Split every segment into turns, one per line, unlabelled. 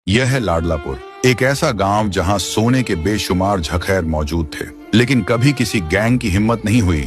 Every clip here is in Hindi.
यह है लाडलापुर, एक ऐसा गांव जहां सोने के बेशुमार झखैर मौजूद थे, लेकिन कभी किसी गैंग की हिम्मत नहीं हुई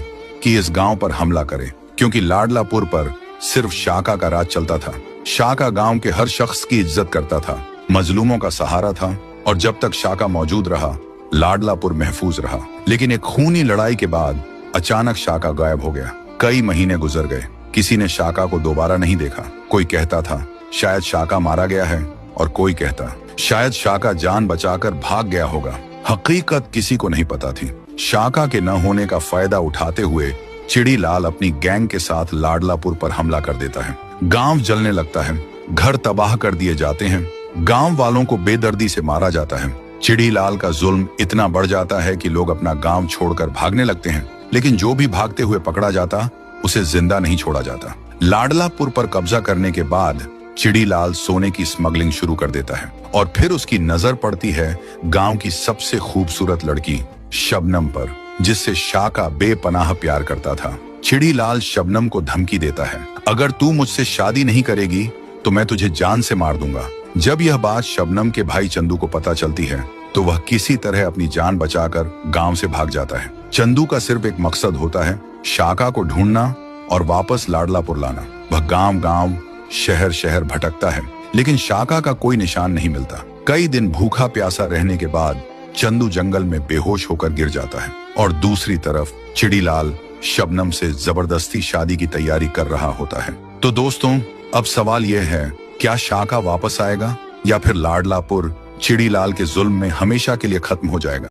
कि इस गांव पर हमला करे, क्योंकि लाडलापुर पर सिर्फ शाका का राज चलता था। शाका गांव के हर शख्स की इज्जत करता था, मजलूमों का सहारा था, और जब तक शाका मौजूद रहा लाडलापुर महफूज रहा। लेकिन एक खूनी लड़ाई के बाद अचानक शाका गायब हो गया। कई महीने गुजर गए, किसी ने शाका को दोबारा नहीं देखा। कोई कहता था शायद शाका मारा गया है, और कोई कहता शायद शाका जान बचाकर भाग गया होगा। हकीकत किसी को नहीं पता थी। शाका के न होने का फायदा उठाते हुए चिड़ीलाल अपनी गैंग के साथ लाडलापुर पर हमला कर देता है। गांव जलने लगता है, घर तबाह कर दिए जाते हैं, गांव वालों को बेदर्दी से मारा जाता है। चिड़ीलाल का जुल्म इतना बढ़ जाता है कि लोग अपना गांव छोड़कर भागने लगते हैं, लेकिन जो भी भागते हुए पकड़ा जाता उसे जिंदा नहीं छोड़ा जाता। लाडलापुर पर कब्जा करने के बाद चिड़ीलाल सोने की स्मगलिंग शुरू कर देता है, और फिर उसकी नजर पड़ती है गांव की सबसे खूबसूरत लड़की शबनम पर, जिससे शाका बेपनाह प्यार करता था। चिड़ीलाल शबनम को धमकी देता है, अगर तू मुझसे शादी नहीं करेगी तो मैं तुझे जान से मार दूंगा। जब यह बात शबनम के भाई चंदू को पता चलती है तो वह किसी तरह अपनी जान बचाकर गांव से भाग जाता है। चंदू का सिर्फ एक मकसद होता है, शाका को ढूंढना और वापस लाडलापुर लाना। वह गांव गांव शहर शहर भटकता है, लेकिन शाका का कोई निशान नहीं मिलता। कई दिन भूखा प्यासा रहने के बाद चंदू जंगल में बेहोश होकर गिर जाता है, और दूसरी तरफ चिड़ीलाल शबनम से जबरदस्ती शादी की तैयारी कर रहा होता है। तो दोस्तों, अब सवाल यह है, क्या शाका वापस आएगा या फिर लाडलापुर चिड़ीलाल के जुल्म में हमेशा के लिए खत्म हो जाएगा?